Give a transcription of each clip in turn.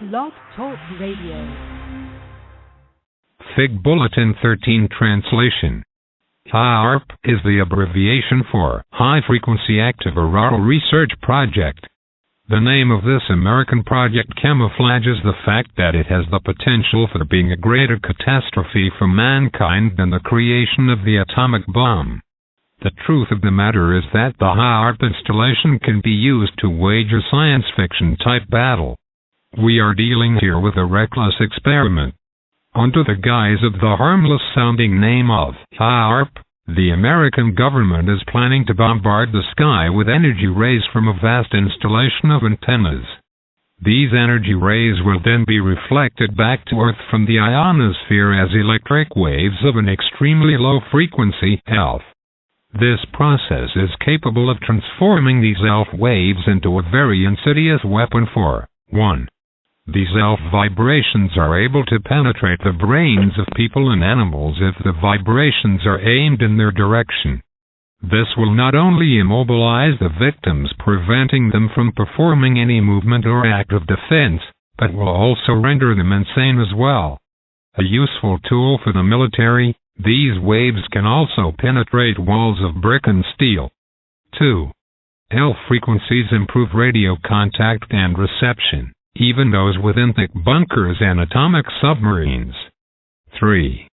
Blog Talk Radio. FIGU Bulletin 13 Translation. HAARP is the abbreviation for High Frequency Active Auroral Research Project. The name of this American project camouflages the fact that it has the potential for being a greater catastrophe for mankind than the creation of the atomic bomb. The truth of the matter is that the HAARP installation can be used to wage a science fiction type battle. We are dealing here with a reckless experiment. Under the guise of the harmless-sounding name of HAARP, the American government is planning to bombard the sky with energy rays from a vast installation of antennas. These energy rays will then be reflected back to Earth from the ionosphere as electric waves of an extremely low frequency, ELF. This process is capable of transforming these ELF waves into a very insidious weapon for 1. These ELF vibrations are able to penetrate the brains of people and animals if the vibrations are aimed in their direction. This will not only immobilize the victims, preventing them from performing any movement or act of defense, but will also render them insane as well. A useful tool for the military, these waves can also penetrate walls of brick and steel. 2. ELF frequencies improve radio contact and reception, even those within thick bunkers and atomic submarines. 3.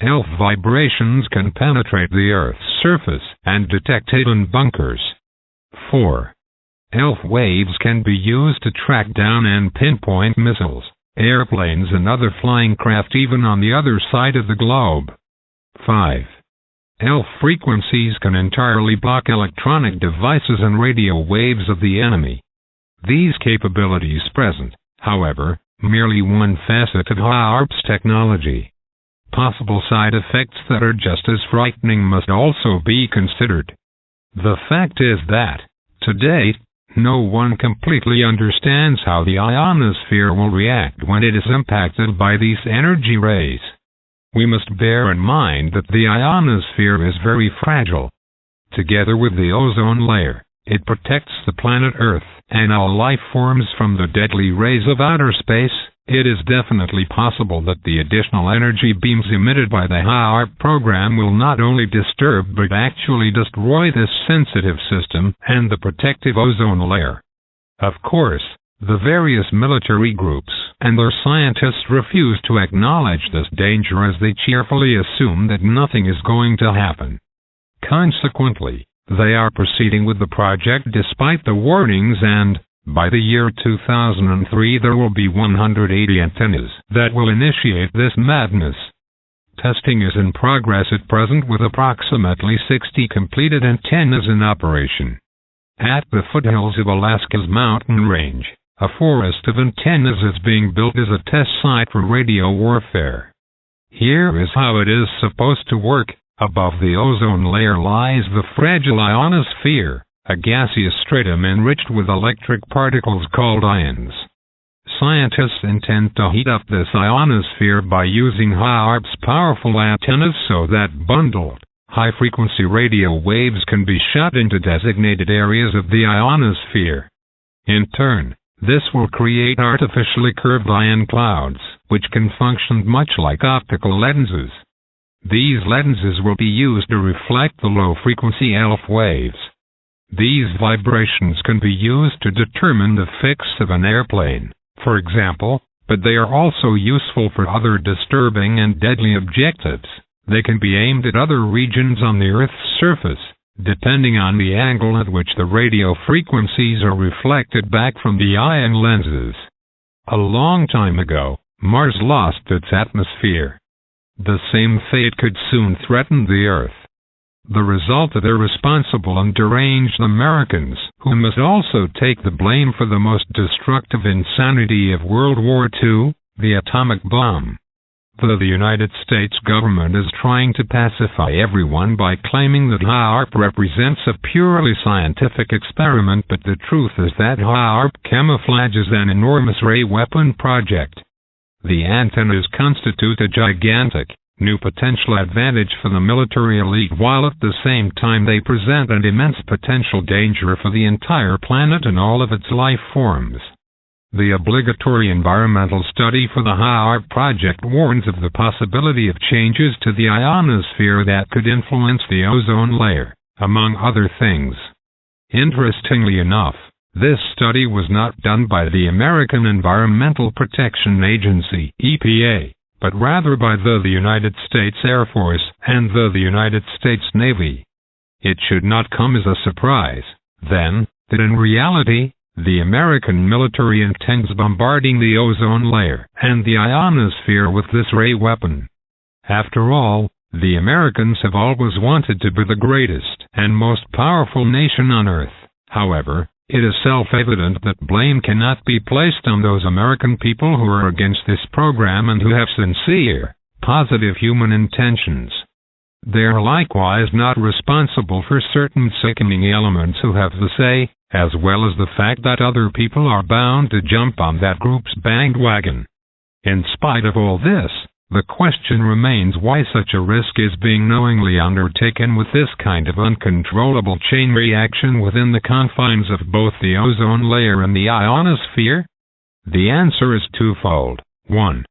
ELF vibrations can penetrate the Earth's surface and detect hidden bunkers. 4. ELF waves can be used to track down and pinpoint missiles, airplanes and other flying craft even on the other side of the globe. 5. ELF frequencies can entirely block electronic devices and radio waves of the enemy. These capabilities present, however, merely one facet of HAARP's technology. Possible side effects that are just as frightening must also be considered. The fact is that, to date, no one completely understands how the ionosphere will react when it is impacted by these energy rays. We must bear in mind that the ionosphere is very fragile. Together with the ozone layer, it protects the planet Earth and all life forms from the deadly rays of outer space. It is definitely possible that the additional energy beams emitted by the HAARP program will not only disturb but actually destroy this sensitive system and the protective ozone layer. Of course, the various military groups and their scientists refuse to acknowledge this danger as they cheerfully assume that nothing is going to happen. Consequently, they are proceeding with the project despite the warnings, and, by the year 2003 there will be 180 antennas that will initiate this madness. Testing is in progress at present with approximately 60 completed antennas in operation. At the foothills of Alaska's mountain range, a forest of antennas is being built as a test site for radio warfare. Here is how it is supposed to work. Above the ozone layer lies the fragile ionosphere, a gaseous stratum enriched with electric particles called ions. Scientists intend to heat up this ionosphere by using HAARP's powerful antennas so that bundled, high-frequency radio waves can be shot into designated areas of the ionosphere. In turn, this will create artificially curved ion clouds, which can function much like optical lenses. These lenses will be used to reflect the low-frequency ELF waves. These vibrations can be used to determine the fix of an airplane, for example, but they are also useful for other disturbing and deadly objectives. They can be aimed at other regions on the Earth's surface, depending on the angle at which the radio frequencies are reflected back from the ion lenses. A long time ago, Mars lost its atmosphere. The same fate could soon threaten the Earth. The result of irresponsible and deranged Americans, who must also take the blame for the most destructive insanity of World War II, the atomic bomb. The United States government is trying to pacify everyone by claiming that HAARP represents a purely scientific experiment, but the truth is that HAARP camouflages an enormous ray weapon project. The antennas constitute a gigantic, new potential advantage for the military elite, while at the same time they present an immense potential danger for the entire planet and all of its life forms. The obligatory environmental study for the HAARP project warns of the possibility of changes to the ionosphere that could influence the ozone layer, among other things. Interestingly enough, this study was not done by the American Environmental Protection Agency (EPA), but rather by the United States Air Force and the United States Navy. It should not come as a surprise, then, that in reality, the American military intends bombarding the ozone layer and the ionosphere with this ray weapon. After all, the Americans have always wanted to be the greatest and most powerful nation on Earth. However, it is self-evident that blame cannot be placed on those American people who are against this program and who have sincere, positive human intentions. They are likewise not responsible for certain sickening elements who have the say, as well as the fact that other people are bound to jump on that group's bandwagon. In spite of all this, the question remains why such a risk is being knowingly undertaken with this kind of uncontrollable chain reaction within the confines of both the ozone layer and the ionosphere? The answer is twofold. 1.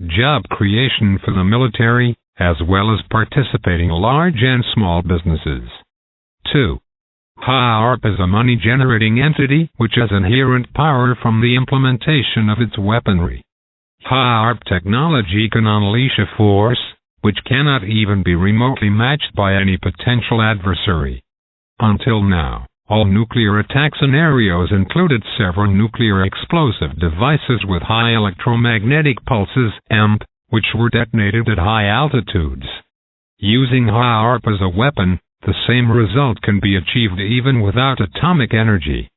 Job creation for the military, as well as participating large and small businesses. 2. HAARP is a money-generating entity which has inherent power from the implementation of its weaponry. HAARP technology can unleash a force which cannot even be remotely matched by any potential adversary. Until now, all nuclear attack scenarios included several nuclear explosive devices with high electromagnetic pulses, EMP, which were detonated at high altitudes. Using HAARP as a weapon, the same result can be achieved even without atomic energy.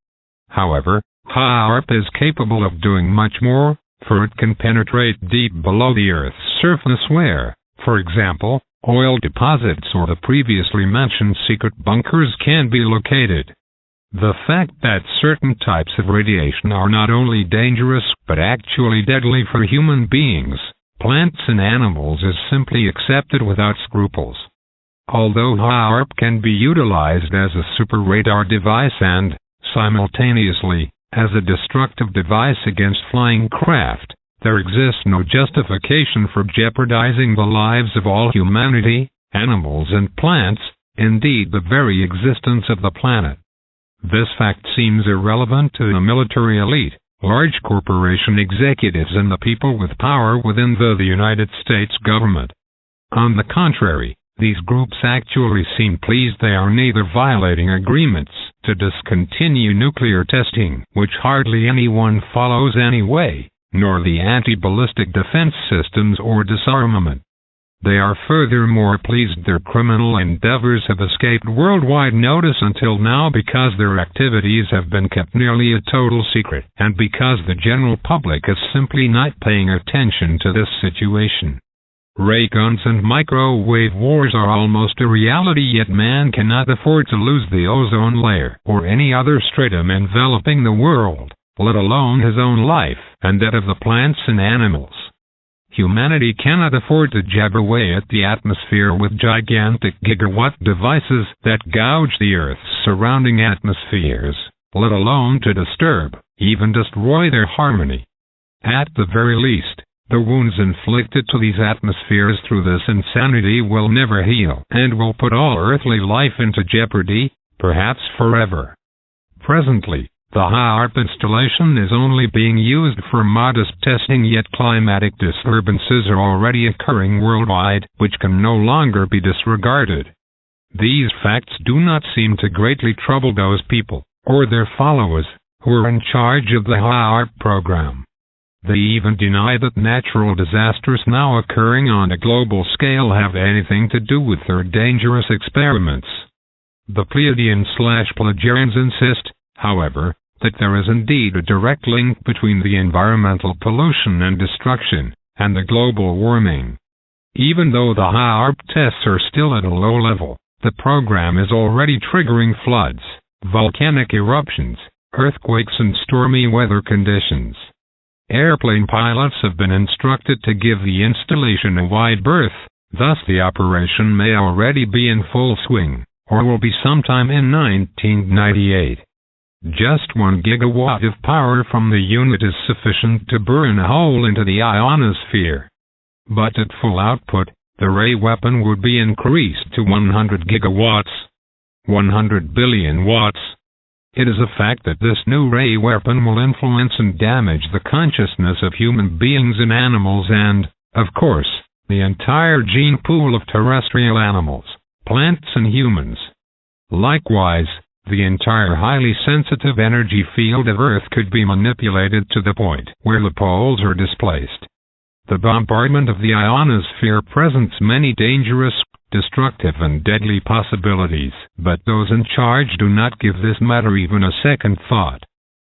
However, HAARP is capable of doing much more, for it can penetrate deep below the Earth's surface where, for example, oil deposits or the previously mentioned secret bunkers can be located. The fact that certain types of radiation are not only dangerous but actually deadly for human beings, plants and animals is simply accepted without scruples. Although HAARP can be utilized as a super radar device and, simultaneously, as a destructive device against flying craft, there exists no justification for jeopardizing the lives of all humanity, animals and plants, indeed the very existence of the planet. This fact seems irrelevant to the military elite, large corporation executives and the people with power within the United States government. On the contrary, these groups actually seem pleased they are neither violating agreements to discontinue nuclear testing, which hardly anyone follows anyway, nor the anti-ballistic defense systems or disarmament. They are furthermore pleased their criminal endeavors have escaped worldwide notice until now because their activities have been kept nearly a total secret, and because the general public is simply not paying attention to this situation. Ray guns and microwave wars are almost a reality, yet man cannot afford to lose the ozone layer or any other stratum enveloping the world, let alone his own life and that of the plants and animals. Humanity cannot afford to jab away at the atmosphere with gigantic gigawatt devices that gouge the Earth's surrounding atmospheres, let alone to disturb, even destroy their harmony. At the very least, the wounds inflicted to these atmospheres through this insanity will never heal and will put all earthly life into jeopardy, perhaps forever. Presently, the HAARP installation is only being used for modest testing, yet climatic disturbances are already occurring worldwide, which can no longer be disregarded. These facts do not seem to greatly trouble those people, or their followers, who are in charge of the HAARP program. They even deny that natural disasters now occurring on a global scale have anything to do with their dangerous experiments. The Pleiadians/Pleiadians insist, however, that there is indeed a direct link between the environmental pollution and destruction, and the global warming. Even though the HAARP tests are still at a low level, the program is already triggering floods, volcanic eruptions, earthquakes and stormy weather conditions. Airplane pilots have been instructed to give the installation a wide berth, thus the operation may already be in full swing, or will be sometime in 1998. Just 1 gigawatt of power from the unit is sufficient to burn a hole into the ionosphere. But at full output, the ray weapon would be increased to 100 gigawatts, 100 billion watts. It is a fact that this new ray weapon will influence and damage the consciousness of human beings and animals and, of course, the entire gene pool of terrestrial animals, plants and humans. Likewise, the entire highly sensitive energy field of Earth could be manipulated to the point where the poles are displaced. The bombardment of the ionosphere presents many dangerous, destructive and deadly possibilities, but those in charge do not give this matter even a second thought.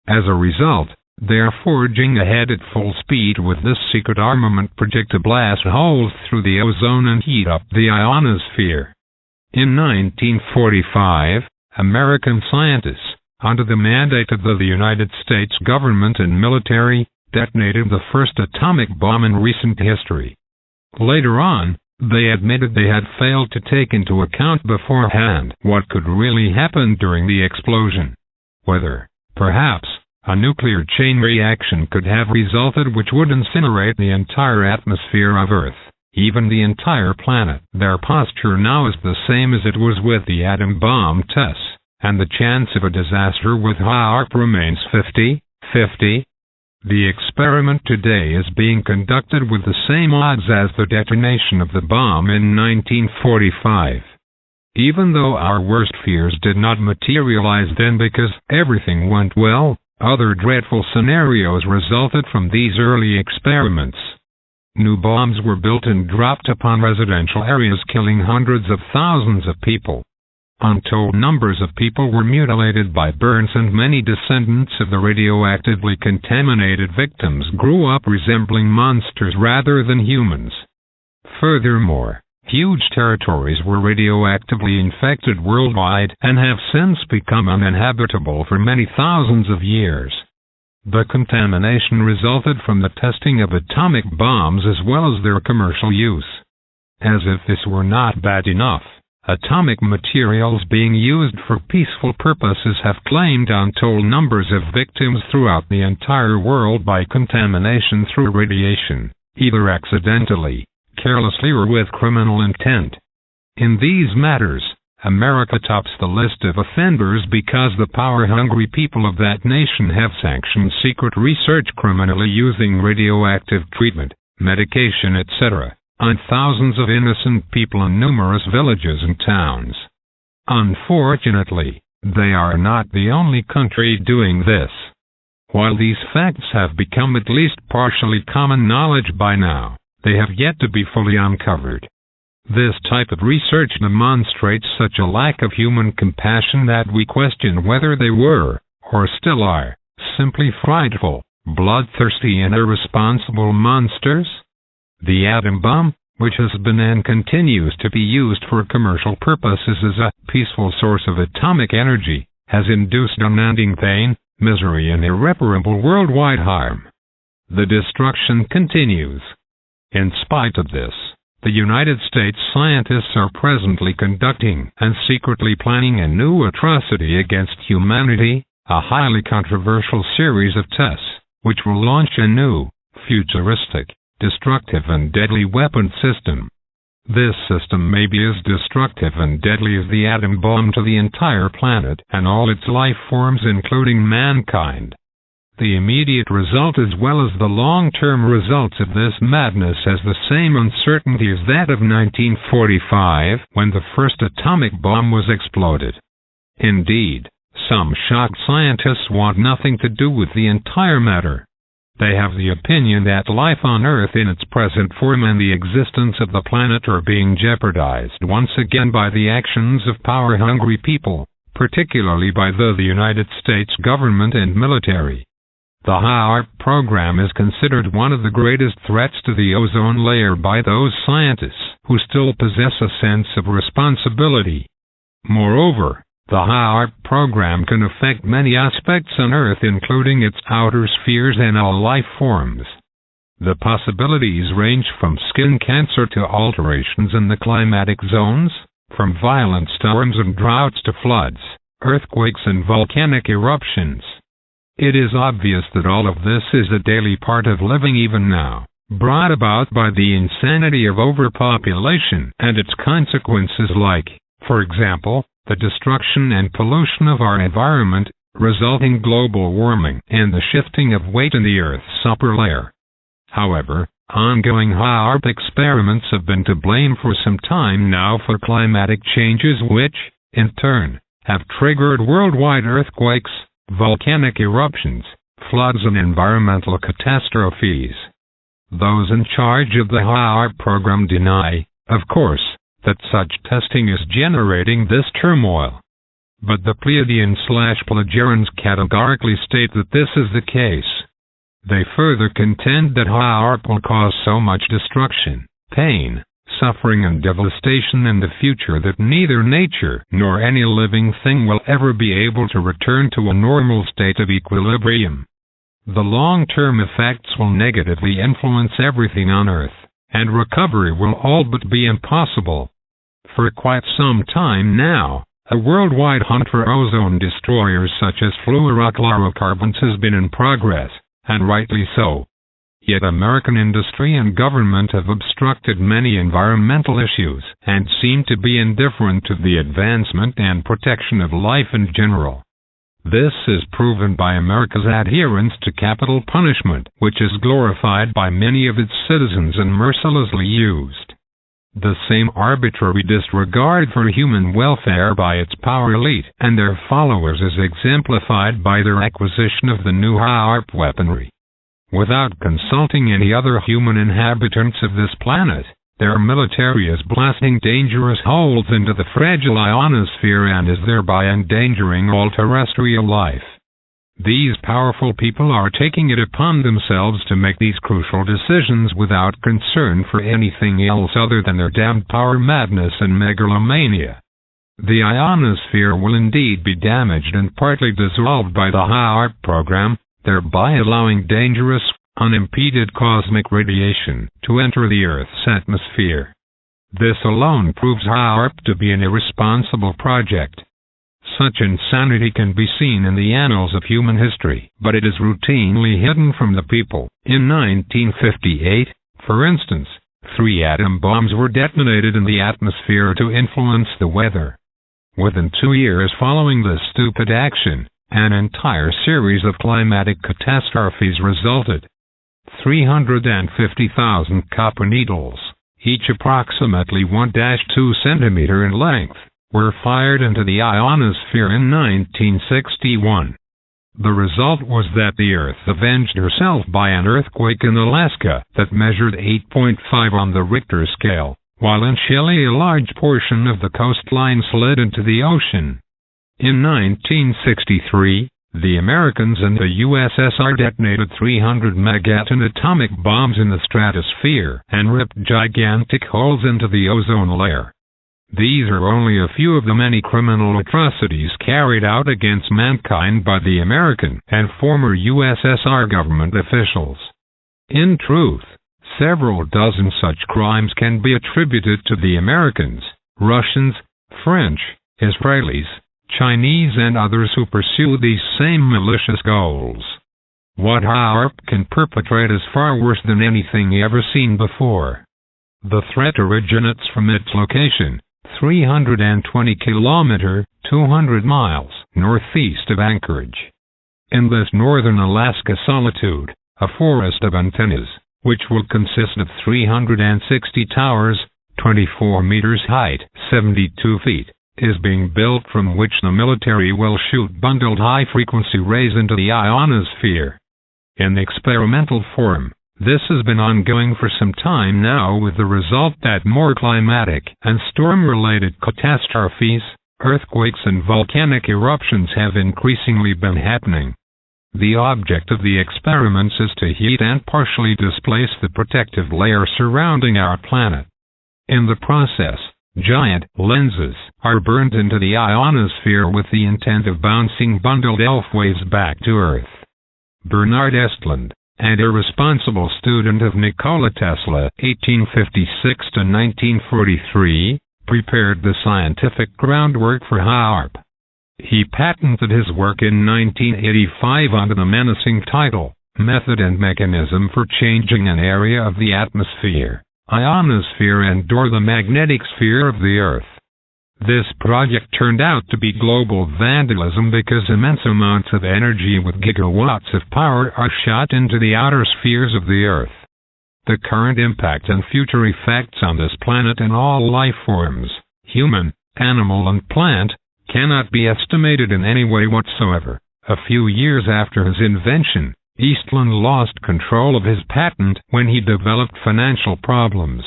As a result, they are forging ahead at full speed with this secret armament project to blast holes through the ozone and heat up the ionosphere. In 1945, American scientists, under the mandate of the United States government and military, detonated the first atomic bomb in recent history. Later on, they admitted they had failed to take into account beforehand what could really happen during the explosion. Whether, perhaps, a nuclear chain reaction could have resulted which would incinerate the entire atmosphere of Earth, even the entire planet. Their posture now is the same as it was with the atom bomb tests, and the chance of a disaster with HAARP remains 50-50. The experiment today is being conducted with the same odds as the detonation of the bomb in 1945. Even though our worst fears did not materialize then because everything went well, other dreadful scenarios resulted from these early experiments. New bombs were built and dropped upon residential areas, killing hundreds of thousands of people. Untold numbers of people were mutilated by burns, and many descendants of the radioactively contaminated victims grew up resembling monsters rather than humans. Furthermore, huge territories were radioactively infected worldwide and have since become uninhabitable for many thousands of years. The contamination resulted from the testing of atomic bombs as well as their commercial use. As if this were not bad enough, atomic materials being used for peaceful purposes have claimed untold numbers of victims throughout the entire world by contamination through radiation, either accidentally, carelessly or with criminal intent. In these matters, America tops the list of offenders because the power-hungry people of that nation have sanctioned secret research criminally using radioactive treatment, medication, etc., on thousands of innocent people in numerous villages and towns. Unfortunately, they are not the only country doing this. While these facts have become at least partially common knowledge by now, they have yet to be fully uncovered. This type of research demonstrates such a lack of human compassion that we question whether they were, or still are, simply frightful, bloodthirsty and irresponsible monsters. The atom bomb, which has been and continues to be used for commercial purposes as a peaceful source of atomic energy, has induced unending pain, misery and irreparable worldwide harm. The destruction continues. In spite of this, the United States scientists are presently conducting and secretly planning a new atrocity against humanity, a highly controversial series of tests, which will launch a new, futuristic, destructive and deadly weapon system. This system may be as destructive and deadly as the atom bomb to the entire planet and all its life forms including mankind. The immediate result as well as the long-term results of this madness has the same uncertainty as that of 1945 when the first atomic bomb was exploded. Indeed, some shocked scientists want nothing to do with the entire matter. They have the opinion that life on Earth in its present form and the existence of the planet are being jeopardized once again by the actions of power-hungry people, particularly by the United States government and military. The HAARP program is considered one of the greatest threats to the ozone layer by those scientists who still possess a sense of responsibility. Moreover, the HAARP program can affect many aspects on Earth including its outer spheres and all life forms. The possibilities range from skin cancer to alterations in the climatic zones, from violent storms and droughts to floods, earthquakes and volcanic eruptions. It is obvious that all of this is a daily part of living even now, brought about by the insanity of overpopulation and its consequences like, for example, the destruction and pollution of our environment, resulting global warming and the shifting of weight in the Earth's upper layer. However, ongoing HAARP experiments have been to blame for some time now for climatic changes which, in turn, have triggered worldwide earthquakes, volcanic eruptions, floods and environmental catastrophes. Those in charge of the HAARP program deny, of course, that such testing is generating this turmoil. But the Pleiadians/Plagiarians categorically state that this is the case. They further contend that HAARP will cause so much destruction, pain, suffering and devastation in the future that neither nature nor any living thing will ever be able to return to a normal state of equilibrium. The long-term effects will negatively influence everything on Earth, and recovery will all but be impossible. For quite some time now, a worldwide hunt for ozone destroyers such as fluorochlorocarbons has been in progress, and rightly so. Yet American industry and government have obstructed many environmental issues and seem to be indifferent to the advancement and protection of life in general. This is proven by America's adherence to capital punishment, which is glorified by many of its citizens and mercilessly used. The same arbitrary disregard for human welfare by its power elite and their followers is exemplified by their acquisition of the new HAARP weaponry. Without consulting any other human inhabitants of this planet, their military is blasting dangerous holes into the fragile ionosphere and is thereby endangering all terrestrial life. These powerful people are taking it upon themselves to make these crucial decisions without concern for anything else other than their damned power madness and megalomania. The ionosphere will indeed be damaged and partly dissolved by the HAARP program, thereby allowing dangerous, unimpeded cosmic radiation to enter the Earth's atmosphere. This alone proves HAARP to be an irresponsible project. Such insanity can be seen in the annals of human history, but it is routinely hidden from the people. In 1958, for instance, 3 atom bombs were detonated in the atmosphere to influence the weather. Within 2 years following this stupid action, an entire series of climatic catastrophes resulted. 350,000 copper needles, each approximately 1-2 centimeter in length, were fired into the ionosphere in 1961. The result was that the Earth avenged herself by an earthquake in Alaska that measured 8.5 on the Richter scale, while in Chile a large portion of the coastline slid into the ocean. In 1963, the Americans and the USSR detonated 300 megaton atomic bombs in the stratosphere and ripped gigantic holes into the ozone layer. These are only a few of the many criminal atrocities carried out against mankind by the American and former USSR government officials. In truth, several dozen such crimes can be attributed to the Americans, Russians, French, Israelis, Chinese and others who pursue these same malicious goals. What HAARP can perpetrate is far worse than anything ever seen before. The threat originates from its location, 320 km, 200 miles, northeast of Anchorage. In this northern Alaska solitude, a forest of antennas, which will consist of 360 towers, 24 meters height, 72 feet, is being built from which the military will shoot bundled high-frequency rays into the ionosphere. In experimental form, this has been ongoing for some time now, with the result that more climatic and storm-related catastrophes, earthquakes and volcanic eruptions have increasingly been happening. The object of the experiments is to heat and partially displace the protective layer surrounding our planet. In the process, giant lenses are burned into the ionosphere with the intent of bouncing bundled ELF waves back to Earth. Bernard Estlund, an irresponsible student of Nikola Tesla (1856–1943), prepared the scientific groundwork for HAARP. He patented his work in 1985 under the menacing title, Method and Mechanism for Changing an Area of the Atmosphere, Ionosphere and/or the Magnetic Sphere of the Earth. This project turned out to be global vandalism because immense amounts of energy with gigawatts of power are shot into the outer spheres of the Earth. The current impact and future effects on this planet and all life forms, human, animal and plant, cannot be estimated in any way whatsoever. A few years after his invention, Eastland lost control of his patent when he developed financial problems.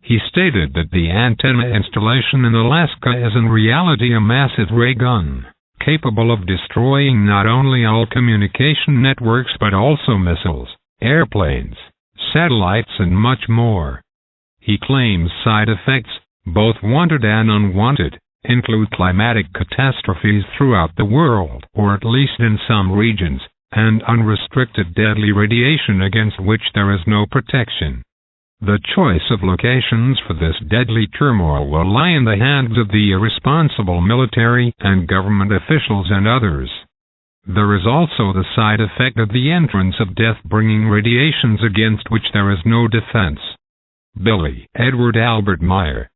He stated that the antenna installation in Alaska is in reality a massive ray gun, capable of destroying not only all communication networks but also missiles, airplanes, satellites and much more. He claims side effects, both wanted and unwanted, include climatic catastrophes throughout the world, or at least in some regions, and unrestricted deadly radiation against which there is no protection. The choice of locations for this deadly turmoil will lie in the hands of the irresponsible military and government officials and others. There is also the side effect of the entrance of death-bringing radiations against which there is no defense. Billy Edward Albert Meyer.